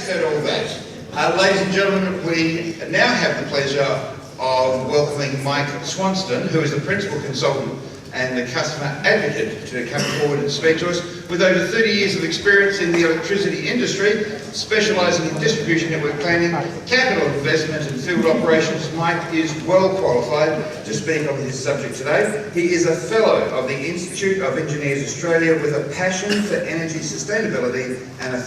heard all that. Ladies and gentlemen, we now have the pleasure of welcoming Mike Swanston, who is the Principal Consultant and the Customer Advocate, to come forward and speak to us. With over 30 years of experience in the electricity industry, specialising in distribution network planning, capital investment and field operations, Mike is well qualified to speak on this subject today. He is a Fellow of the Institute of Engineers Australia with a passion for energy sustainability and a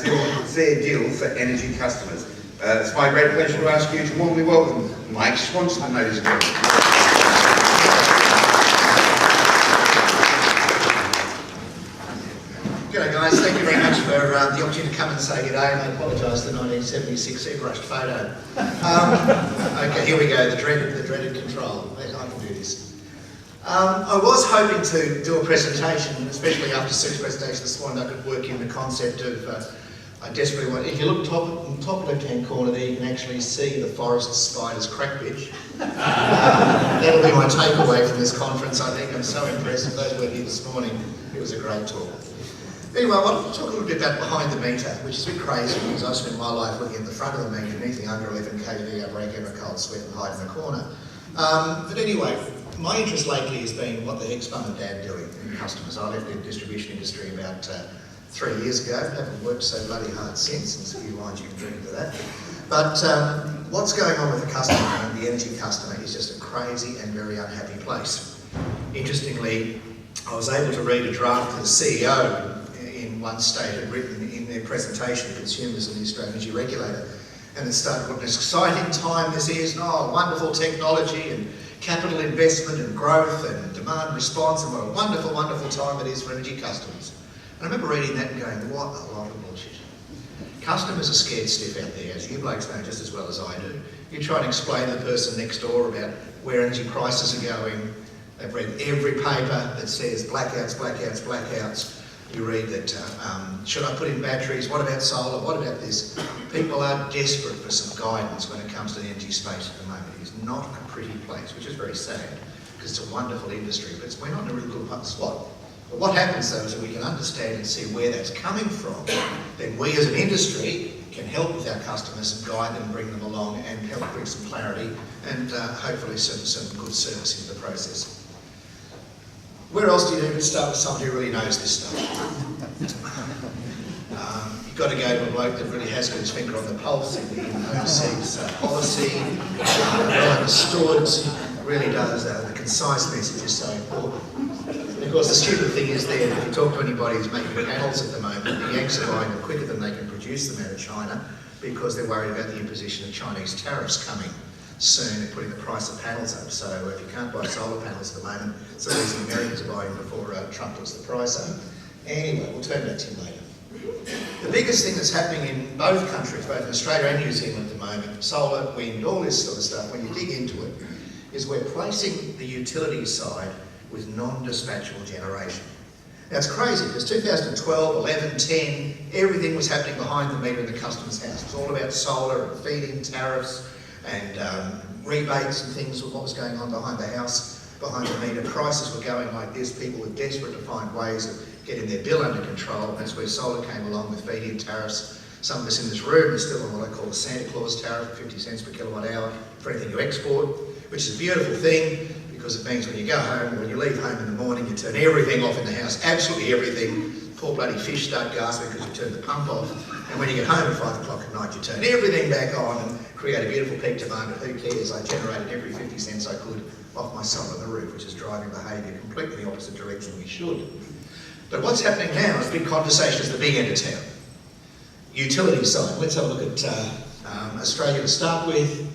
fair deal for energy customers. It's my great pleasure to ask you to warmly welcome Mike Swanston, ladies and gentlemen. G'day guys, thank you very much for the opportunity to come and say good day, and I apologise for the 1976 airbrush photo. Okay, here we go, the dreaded control. I can do this. I was hoping to do a presentation, especially after Sue's presentation this morning, I could work in the concept of, I desperately want, if you look in the top left-hand corner there, you can actually see the forest spider's crack bitch. That'll be my takeaway from this conference, I think. I'm so impressed with those who were here this morning. It was a great talk. Anyway, I want to talk a little bit about behind the meter, which is a bit crazy because I spent my life looking at the front of the meter, and anything under 11 kV, I break out a cold sweat and hide in the corner. But anyway, my interest lately has been what the heck's mum and dad doing in customers. I left the distribution industry about 3 years ago. Haven't worked so bloody hard since. There's a few lines you can drink into that. But what's going on with the customer and the energy customer is just a crazy and very unhappy place. Interestingly, I was able to read a draft that the CEO in one state had written in their presentation to consumers and the Australian Energy Regulator, and it started what an exciting time this is, and wonderful technology and capital investment and growth and demand response, and what a wonderful, wonderful time it is for energy customers. And I remember reading that and going, what a lot of bullshit. Customers are scared stiff out there, as you blokes know just as well as I do. You try and explain to the person next door about where energy prices are going. They've read every paper that says blackouts, blackouts, blackouts. You read that, should I put in batteries? What about solar? What about this? People are desperate for some guidance when it comes to the energy space at the moment. It is not a pretty place, which is very sad, because it's a wonderful industry, but we're not in a really good spot. But what happens though is that we can understand and see where that's coming from, then we as an industry can help with our customers and guide them, bring them along and help bring some clarity and hopefully some good service into the process. Where else do you even start with someone who really knows this stuff? You've got to go to a bloke that really has got his finger on the pulse in the overseas policy, well understood, really does. The concise message is so important. And of course the stupid thing is there, if you talk to anybody who's making panels at the moment, the Yanks are buying them quicker than they can produce them out of China because they're worried about the imposition of Chinese tariffs coming soon and putting the price of panels up. So if you can't buy solar panels at the moment, so these Americans are buying before Trump puts the price up. Anyway, we'll turn back to you later. The biggest thing that's happening in both countries, both in Australia and New Zealand at the moment, solar, wind, all this sort of stuff, when you dig into it, is we're placing the utility side with non-dispatchable generation. Now it's crazy because 2012, 11, 10, everything was happening behind the meter in the customer's house. It was all about solar and feed-in tariffs and rebates and things with what was going on behind the house, behind the meter. Prices were going like this. People were desperate to find ways of getting their bill under control. That's where solar came along with feed-in tariffs. Some of us in this room are still on what I call the Santa Claus tariff, 50 cents per kilowatt hour for anything you export, which is a beautiful thing because it means when you go home, when you leave home in the morning, you turn everything off in the house, absolutely everything. Poor bloody fish start gasping because you turn the pump off. And when you get home at 5 o'clock at night, you turn everything back on and create a beautiful peak demand. But who cares? I generated every 50 cents I could off my solar on the roof, which is driving behaviour completely the opposite direction we should. But what's happening now is big conversation is the big end of town. Utility side. Let's have a look at Australia to start with.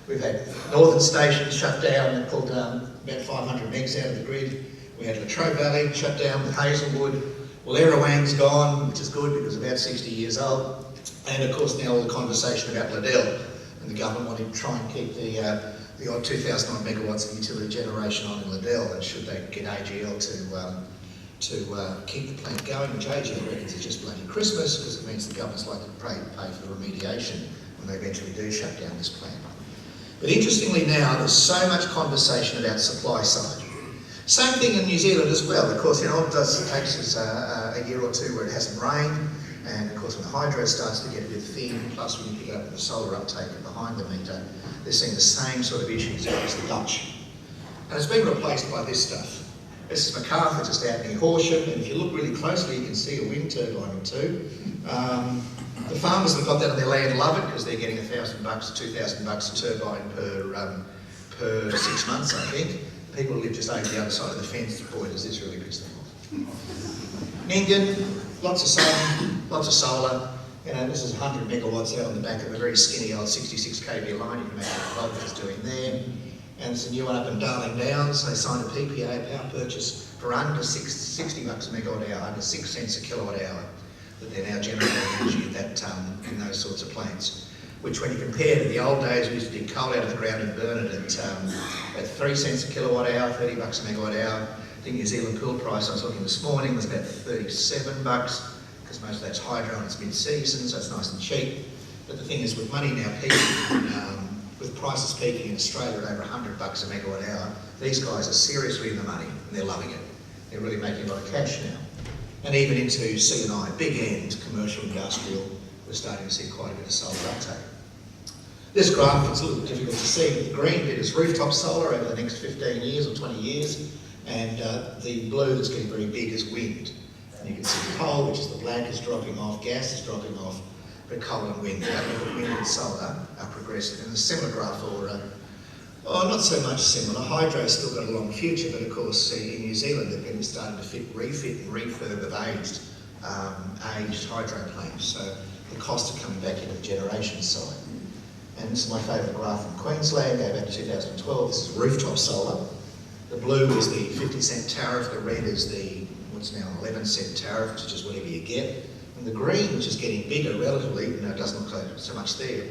We've had northern stations shut down that pulled about 500 megs out of the grid. We had Latrobe Valley shut down with Hazelwood. Well, Erowang's gone, which is good because it's about 60 years old. And of course now all the conversation about Liddell and the government wanting to try and keep the odd 2,000 odd megawatts of utility generation on in Liddell, and should they get AGL to keep the plant going, which AGL reckons is just bloody Christmas because it means the government's likely to pay for the remediation when they eventually do shut down this plant. But interestingly now, there's so much conversation about supply side. Same thing in New Zealand as well. Of course, it takes us a year or two where it hasn't rained. And of course, when the hydro starts to get a bit thin, plus when you pick it up with the solar uptake behind the meter, they're seeing the same sort of issues as the Dutch. And it's been replaced by this stuff. This is MacArthur, just out near Horsham, and if you look really closely, you can see a wind turbine or two. The farmers that have got that on their land love it because they're getting $1,000, $2,000 a turbine per 6 months, I think. People who live just over the other side of the fence, boy, does this really piss them off. Ningen, lots of sun, lots of solar. You know, this is 100 megawatts out on the back of a very skinny old 66 kV line. You can imagine what voltage is doing there. And there's a new one up in Darling Downs. They signed a PPA, power purchase, for under $60 a megawatt hour, under 6 cents a kilowatt hour, that they're now generating energy at that, in those sorts of plants. Which, when you compare to the old days, we used to dig coal out of the ground and burn it at 3 cents a kilowatt hour, $30 a megawatt hour. The New Zealand pool price I was looking this morning was about $37, because most of that's hydro and it's mid-season, so it's nice and cheap. But the thing is, with money now peaking, with prices peaking in Australia at over $100 a megawatt hour, these guys are seriously in the money and they're loving it. They're really making a lot of cash now. And even into C&I, big end, commercial, industrial, we're starting to see quite a bit of solar uptake. This graph, it's a little difficult to see, but the green bit is rooftop solar over the next 15 years or 20 years, and the blue that's getting very big is wind. And you can see coal, which is the black, is dropping off, gas is dropping off, but coal and wind, wind and solar are progressive. And a similar graph for, not so much similar, hydro's still got a long future, but of course in New Zealand they've been starting to refit and refurb of aged hydro plants, so the costs are coming back into the generation side. And this is my favourite graph from Queensland, going back to 2012, this is rooftop solar. The blue is the 50-cent tariff, the red is the, what's now an 11-cent tariff, which is just whatever you get. And the green, which is getting bigger relatively, even though it doesn't look like so much there,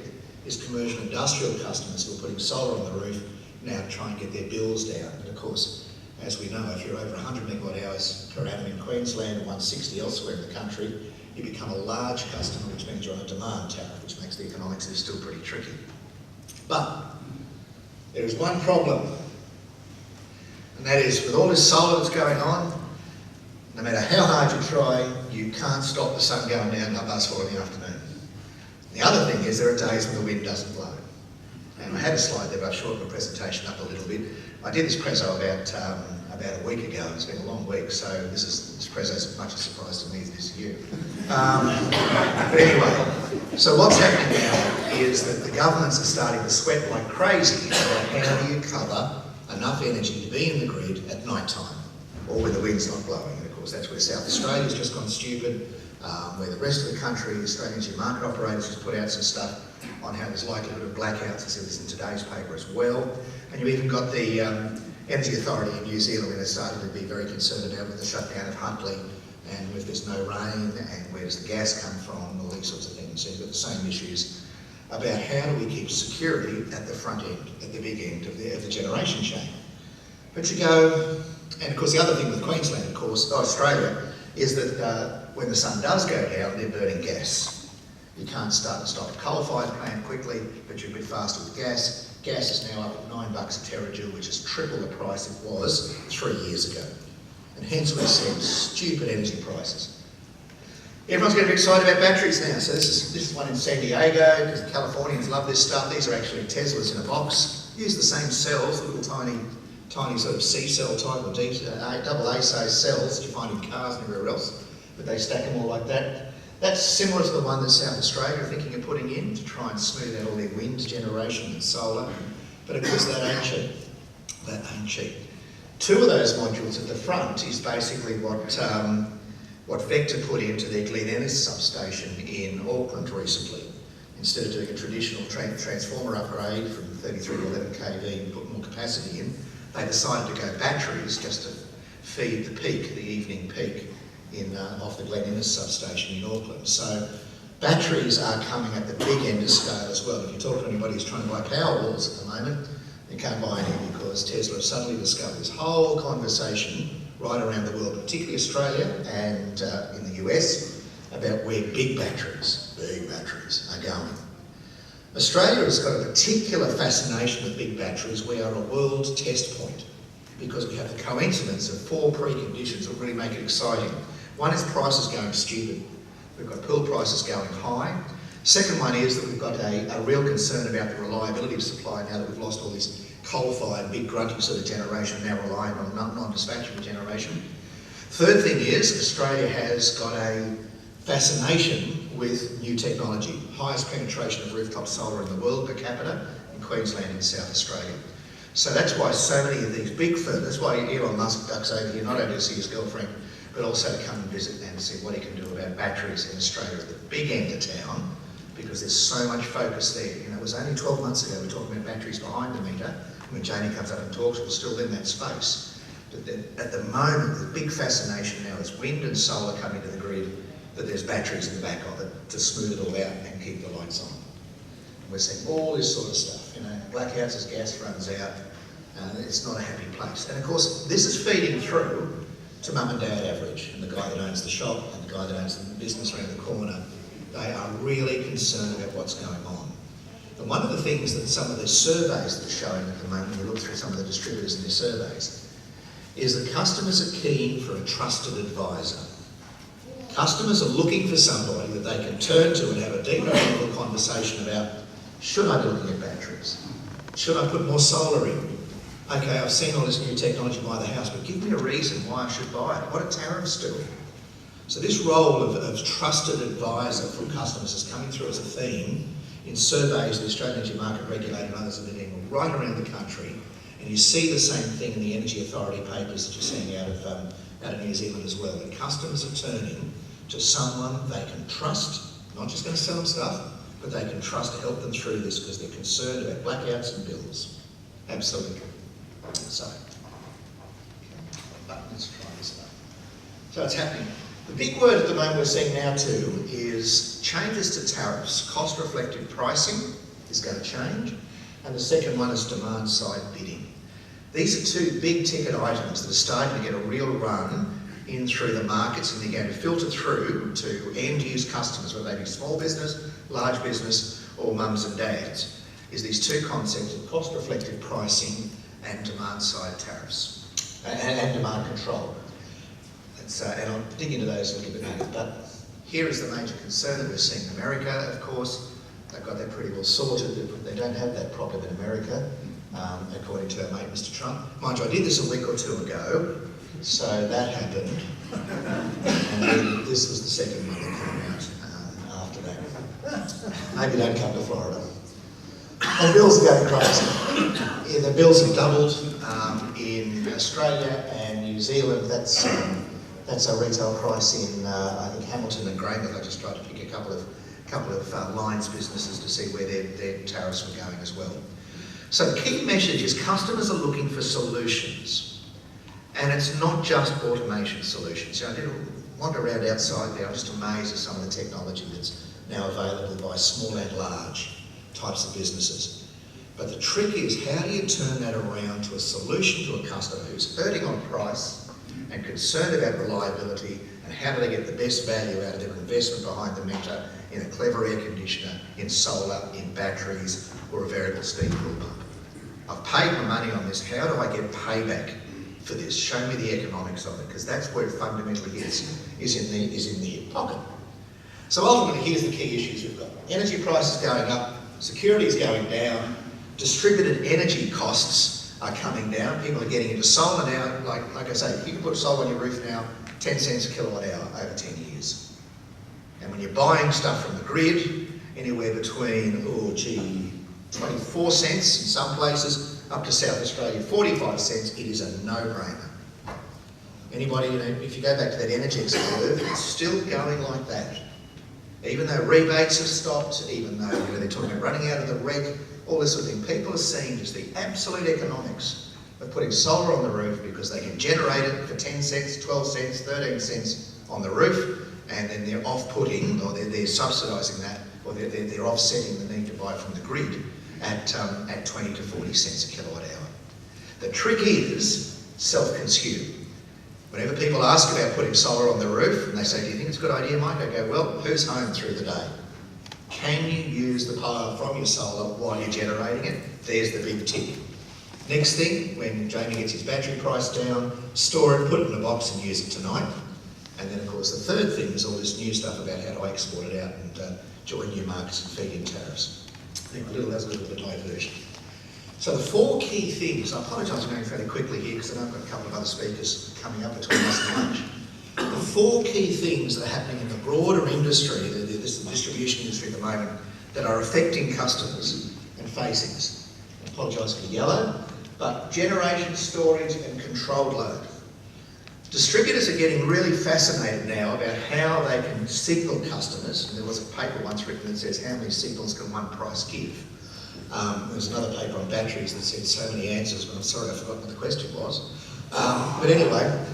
is commercial industrial customers who are putting solar on the roof now to try and get their bills down. And of course, as we know, if you're over 100 megawatt hours per annum in Queensland and 160 elsewhere in the country, you become a large customer, which means you're on a demand tariff, which makes the economics of this still pretty tricky. But there is one problem, and that is with all this solar that's going on, no matter how hard you try, you can't stop the sun going down and us fall in the afternoon. The other thing is there are days when the wind doesn't blow. And I had a slide there, but I've shortened the presentation up a little bit. I did this prezzo about a week ago. It's been a long week, so this prezzo is as much a surprise to me as it is to you. But anyway, so what's happening now is that the governments are starting to sweat like crazy about how do you cover enough energy to be in the grid at night time, or when the wind's not blowing. And of course, that's where South Australia's just gone stupid, where the rest of the country, the Australian Energy Market Operators, has put out some stuff on how there's likelihood of blackouts. I see this in today's paper as well. And you've even got the Energy Authority in New Zealand, where they're starting to be very concerned about with the shutdown of Huntly, and if there's no rain, and where does the gas come from, all these sorts of things. So you've got the same issues about how do we keep security at the front end, at the big end of the generation chain. But you go, and of course the other thing with Queensland, of course, Australia, is that when the sun does go down, they're burning gas. You can't start and stop a coal-fired plant quickly, but you're a bit faster with gas. Gas is now up at $9 a terajoule, which is triple the price it was 3 years ago. And hence we're seeing stupid energy prices. Everyone's getting excited about batteries now. So this is one in San Diego, because the Californians love this stuff. These are actually Teslas in a box. Use the same cells, little tiny sort of C cell type or double A size cells that you find in cars and everywhere else. But they stack them all like that. That's similar to the one that South Australia are thinking of putting in to try and smooth out all their wind generation and solar. But of course that ain't cheap. That ain't cheap. Two of those modules at the front is basically what Vector put into their Glen Ennis substation in Auckland recently. Instead of doing a traditional transformer upgrade from 33 to 11 kV and put more capacity in, they decided to go batteries just to feed the peak, the evening peak, off the Glen Ennis substation in Auckland. So batteries are coming at the big end of scale as well. If you talk to anybody who's trying to buy Powerwalls at the moment, they can't buy any because Tesla have suddenly discovered this whole conversation right around the world, particularly Australia and in the US, about where big batteries are going. Australia has got a particular fascination with big batteries. We are a world test point because we have the coincidence of 4 preconditions that really make it exciting. One is prices going stupid. We've got pool prices going high. Second one is that we've got a real concern about the reliability of supply now that we've lost all this coal-fired, big grunty sort of generation, now relying on non-dispatchable generation. Third thing is Australia has got a fascination with new technology. Highest penetration of rooftop solar in the world per capita in Queensland and South Australia. So that's why so many of these big firms, that's why Elon Musk ducks over here, not only to see his girlfriend, but also to come and visit and see what he can do about batteries in Australia at the big end of town, because there's so much focus there. You know, it was only 12 months ago we were talking about batteries behind the meter. When Jamie comes up and talks, we're still in that space. But at the moment, the big fascination now is wind and solar coming to the grid, that there's batteries in the back of it to smooth it all out and keep the lights on. And we're seeing all this sort of stuff, you know, blackouts as gas runs out, it's not a happy place. And of course, this is feeding through to mum and dad average, and the guy that owns the shop and the guy that owns the business around the corner. They are really concerned about what's going on. And one of the things that some of the surveys that are showing at the moment, when you look through some of the distributors and their surveys, is that customers are keen for a trusted advisor. Customers are looking for somebody that they can turn to and have a deep level conversation about, should I be looking at batteries? Should I put more solar in? Okay, I've seen all this new technology by the house, but give me a reason why I should buy it. What are tariffs doing? So this role of trusted advisor from customers is coming through as a theme in surveys the Australian Energy Market Regulator and others are doing right around the country. And you see the same thing in the Energy Authority papers that you're seeing out of New Zealand as well. That customers are turning to someone they can trust, not just going to sell them stuff, but they can trust to help them through this because they're concerned about blackouts and bills. Absolutely. So, let's try this one. So it's happening. The big word at the moment we're seeing now too is changes to tariffs. Cost reflective pricing is going to change. And the second one is demand side bidding. These are two big ticket items that are starting to get a real run in through the markets, and they're going to filter through to end use customers, whether they be small business, large business, or mums and dads, is these two concepts of cost reflective pricing and demand side tariffs and demand control. And I'll dig into those a little bit later. But here is the major concern that we're seeing in America. Of course, they've got that pretty well sorted. They don't have that problem in America, according to our mate Mr. Trump. Mind you, I did this a week or two ago, so that happened. And then this was the second one that came out after that. Maybe don't come to Florida. And bills are going crazy. Yeah, the bills have doubled in Australia and New Zealand. That's our retail price in, I think, Hamilton and Greymouth. I just tried to pick a couple of lines businesses to see where their tariffs were going as well. So the key message is customers are looking for solutions. And it's not just automation solutions. You know, I did wander around outside there. I'm just amazed at some of the technology that's now available by small and large types of businesses. But the trick is, how do you turn that around to a solution to a customer who's hurting on price and concerned about reliability, and how do they get the best value out of their investment behind the meter in a clever air conditioner, in solar, in batteries, or a variable speed pool pump? I've paid my money on this. How do I get payback for this? Show me the economics of it, because that's where it fundamentally is in the hip pocket. So ultimately, here's the key issues we've got. Energy prices going up, security is going down, distributed energy costs are coming down. People are getting into solar now. Like I say, you can put solar on your roof now, 10 cents a kilowatt hour over 10 years. And when you're buying stuff from the grid, anywhere between, 24 cents in some places, up to South Australia, 45 cents, it is a no-brainer. Anybody, if you go back to that Energex curve, it's still going like that. Even though rebates have stopped, even though they're talking about running out of the reg, all this sort of thing, people are seeing just the absolute economics of putting solar on the roof because they can generate it for 10 cents, 12 cents, 13 cents on the roof, and then they're off-putting, or they're subsidising that, or they're offsetting the need to buy from the grid at 20 to 40 cents a kilowatt hour. The trick is self-consume. Whenever people ask about putting solar on the roof, and they say, do you think it's a good idea, Mike? I go, well, who's home through the day? Can you use the power from your solar while you're generating it? There's the big tick. Next thing, when Jamie gets his battery price down, store it, put it in a box and use it tonight. And then, of course, the third thing is all this new stuff about how to export it out and join new markets and feed in tariffs. I think that's a little bit of a diversion. So the four key things, I apologise for going fairly quickly here because I know I've got a couple of other speakers coming up between us and lunch. The four key things that are happening in the broader industry, the distribution industry at the moment, that are affecting customers and facing us. I apologise for the yellow, but generation, storage and controlled load. Distributors are getting really fascinated now about how they can signal customers, and there was a paper once written that says how many signals can one price give. There was another paper on batteries that said so many answers, but I'm sorry I've forgotten what the question was. But anyway,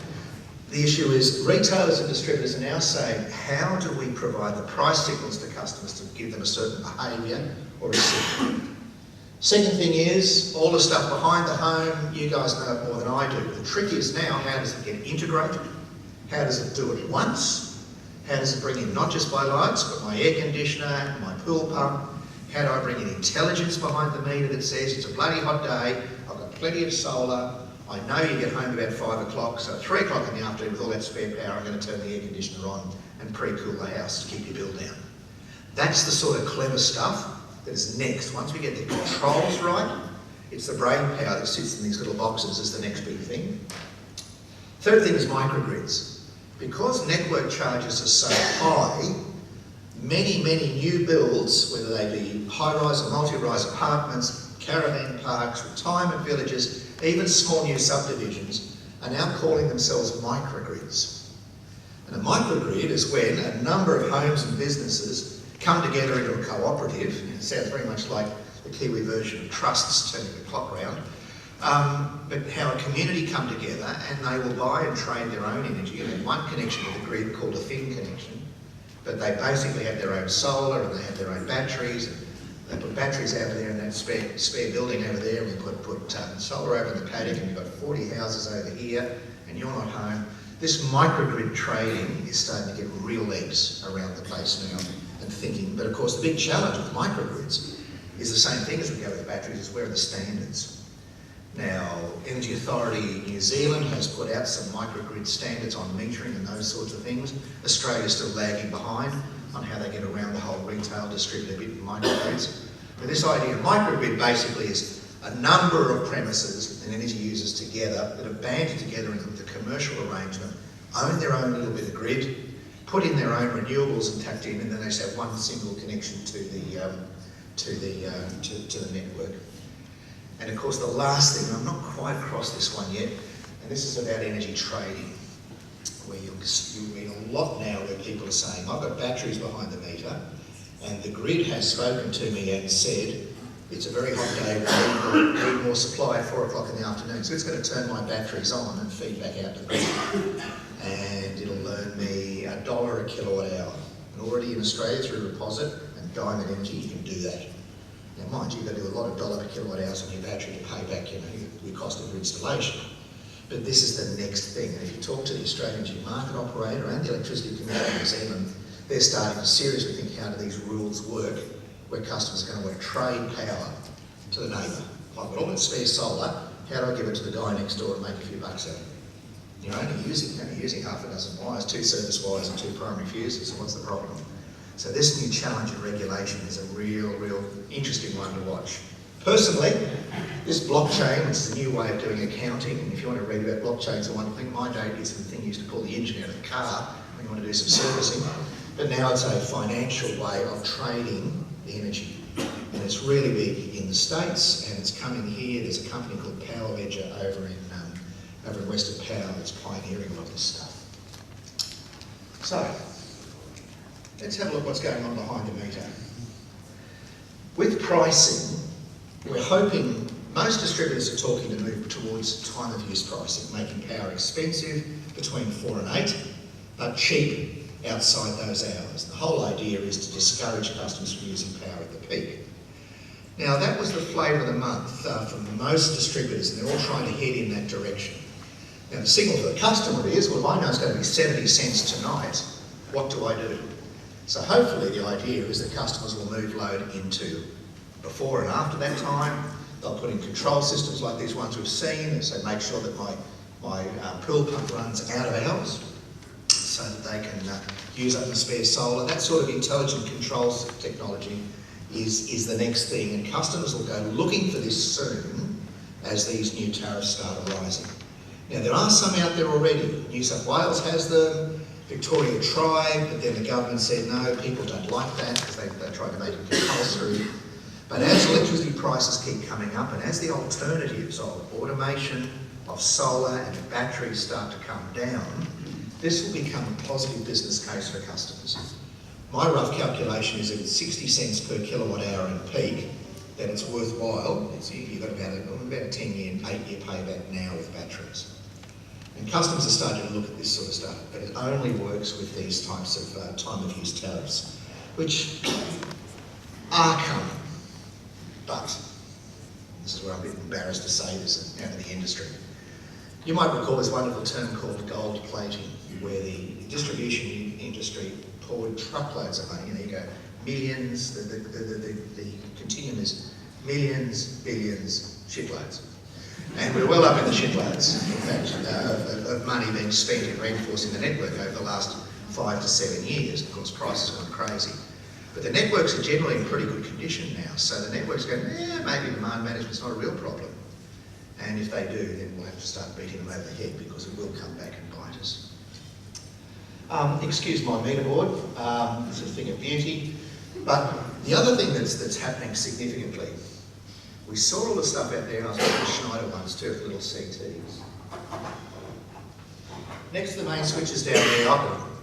the issue is retailers and distributors are now saying, how do we provide the price signals to customers to give them a certain behaviour or a signal? Second thing is, all the stuff behind the home, you guys know it more than I do. The trick is now, how does it get integrated? How does it do it once? How does it bring in not just my lights, but my air conditioner, my pool pump? How do I bring in intelligence behind the meter that says it's a bloody hot day, I've got plenty of solar, I know you get home about 5 o'clock, so at 3 o'clock in the afternoon with all that spare power, I'm going to turn the air conditioner on and pre-cool the house to keep your bill down. That's the sort of clever stuff that is next. Once we get the controls right, it's the brain power that sits in these little boxes is the next big thing. Third thing is microgrids. Because network charges are so high, many new builds, whether they be high-rise or multi-rise apartments, caravan parks, retirement villages, even small new subdivisions, are now calling themselves microgrids. And a microgrid is when a number of homes and businesses come together into a cooperative. It sounds very much like the Kiwi version of trusts turning the clock round. But how a community come together and they will buy and trade their own energy. And one connection to the grid called a thin connection. But they basically have their own solar and they have their own batteries. And they put batteries over there in that spare building over there. And we put solar over in the paddock and you've got 40 houses over here and you're not home. This microgrid trading is starting to get real legs around the place now. And thinking, but of course the big challenge with microgrids is the same thing as we go with batteries, is where are the standards? Now, Energy Authority New Zealand has put out some microgrid standards on metering and those sorts of things. Australia's still lagging behind on how they get around the whole retail distributor bit in microgrids. But this idea of microgrid basically is a number of premises and energy users together that have banded together in the commercial arrangement, own their own little bit of grid, put in their own renewables and tucked in, and then they just have one single connection to the network. And of course, the last thing, and I'm not quite across this one yet, and this is about energy trading, where you read a lot now where people are saying, I've got batteries behind the meter, and the grid has spoken to me and said, it's a very hot day, we need more supply at 4 o'clock in the afternoon, so it's going to turn my batteries on and feed back out to the grid. And it'll earn me $1 a kilowatt hour. And already in Australia through Reposit and Diamond Energy, you can do that. Now mind you, you've got to do a lot of $1 per kilowatt hours on your battery to pay back your cost of your installation. But this is the next thing. And if you talk to the Australian Energy Market Operator and the Electricity Commission in New Zealand, they're starting to seriously think, how do these rules work where customers are going to want to trade power to the neighbour? I've got all that spare solar, how do I give it to the guy next door and make a few bucks out of it? You're only using half a dozen wires, 2 service wires and 2 primary fuses, so what's the problem? So this new challenge in regulation is a real interesting one to watch. Personally, this blockchain, which is a new way of doing accounting, and if you want to read about blockchains, I want to think my day is the thing you used to pull the engine out of the car when you want to do some servicing, but now it's a financial way of trading the energy. And it's really big in the States, and it's coming here. There's a company called Power Ledger over in Western Power that's pioneering a lot of this stuff. So, let's have a look what's going on behind the meter. With pricing, we're hoping most distributors are talking to move towards time of use pricing, making power expensive between 4 and 8, but cheap outside those hours. The whole idea is to discourage customers from using power at the peak. Now that was the flavour of the month from most distributors, and they're all trying to head in that direction. Now the signal for the customer is, well, if I know it's going to be 70 cents tonight, what do I do? So hopefully the idea is that customers will move load into before and after that time. They'll put in control systems like these ones we've seen, so make sure that my pool pump runs out of hours. so that they can use up the spare solar. That sort of intelligent controls technology is the next thing, and customers will go looking for this soon as these new tariffs start arising. Now, there are some out there already. New South Wales has them, Victoria tried, but then the government said no, people don't like that because they tried to make it compulsory. But as electricity prices keep coming up and as the alternatives of automation, of solar and batteries start to come down, this will become a positive business case for customers. My rough calculation is that it's 60 cents per kilowatt hour in peak, that it's worthwhile. You've got about a 10-year, 8-year payback now with batteries. And customers are starting to look at this sort of stuff, but it only works with these types of time of use tariffs, which are coming. But, this is where I'm a bit embarrassed to say this out of the industry. You might recall this wonderful term called gold plating, where the distribution industry poured truckloads of money. You go millions, the continuum is millions, billions, shitloads. And we're well up in the shitloads, in fact, of money being spent in reinforcing the network over the last 5 to 7 years. Of course, prices have gone crazy. But the networks are generally in pretty good condition now, so the networks go, yeah, maybe demand management's not a real problem. And if they do, then we'll have to start beating them over the head because it will come back and bite us. Excuse my meter board, it's a thing of beauty. But the other thing that's happening significantly, we saw all the stuff out there, and I was looking at Schneider once too, with little CTs. Next to the main switches down there,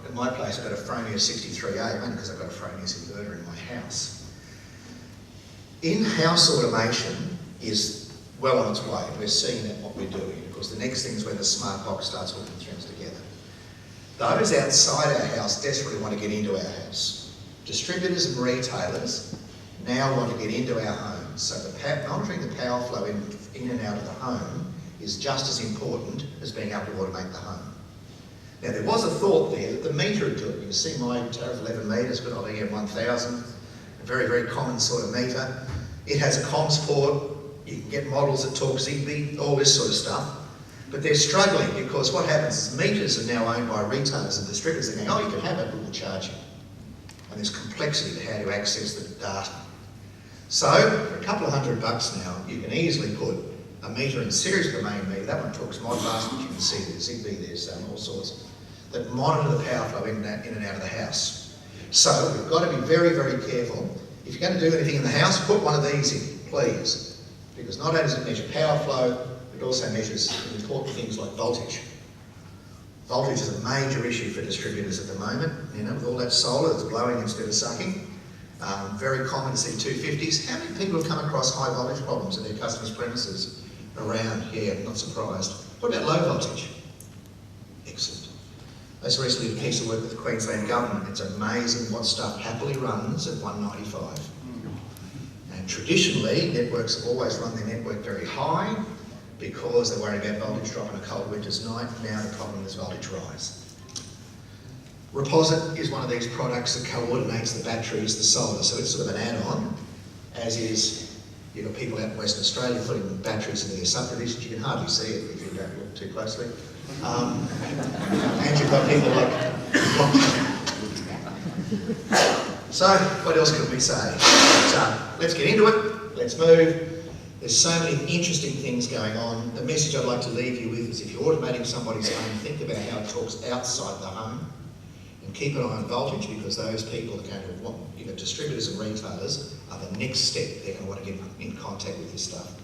at my place, I've got a Fromius 63A, only because I've got a Fromius inverter in my house. In-house automation is well on its way. We're seeing that what we're doing. Of course, the next thing is when the smart box starts hooking things together. Those outside our house desperately want to get into our house. Distributors and retailers now want to get into our homes. So monitoring the power flow in and out of the home is just as important as being able to automate the home. Now, there was a thought there that the meter would do it. You can see my tariff 11 metres, good old EM1000, a very, very common sort of meter. It has a comms port. You can get models that talk Zigbee, all this sort of stuff. But they're struggling because what happens is meters are now owned by retailers and distributors. They're going, oh, you can have it, but we'll charge you. And there's complexity to how to access the data. So, for a couple of $100 now, you can easily put a meter in series with the main meter. That one talks Modbus, which you can see there's Zigbee, there's all sorts, that monitor the power flow in and out of the house. So, we've got to be very, very careful. If you're going to do anything in the house, put one of these in, please. Because not only does it measure power flow, it also measures important things like voltage. Voltage is a major issue for distributors at the moment, with all that solar that's blowing instead of sucking. Very common to see 250s. How many people have come across high voltage problems at their customers' premises around here? Not surprised. What about low voltage? Excellent. I just recently did a piece of work with the Queensland Government. It's amazing what stuff happily runs at 195. And traditionally, networks have always run their network very high because they're worried about voltage drop on a cold winter's night. Now the problem is voltage rise. Reposit is one of these products that coordinates the batteries, the solar, so it's sort of an add-on, as is, you've got people out in Western Australia putting batteries into their subdivisions. You can hardly see it if you don't look too closely. And you've got people like... So, what else can we say? So, let's get into it, let's move. There's so many interesting things going on. The message I'd like to leave you with is if you're automating somebody's home, think about how it talks outside the home. And keep an eye on voltage because those people are going to want, distributors and retailers are the next step. They're going to want to get in contact with this stuff.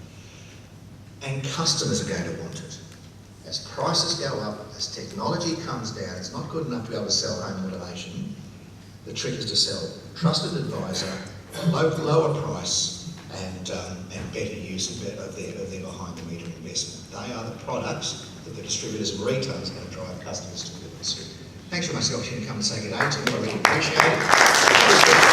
And customers are going to want it. As prices go up, as technology comes down, it's not good enough to be able to sell home automation. The trick is to sell trusted advisor, lower price, and better use of their behind-the-meter investment. They are the products that the distributors and retailers are going to drive customers to the industry. Thanks very much for the opportunity to come and say good day to you. I really appreciate it.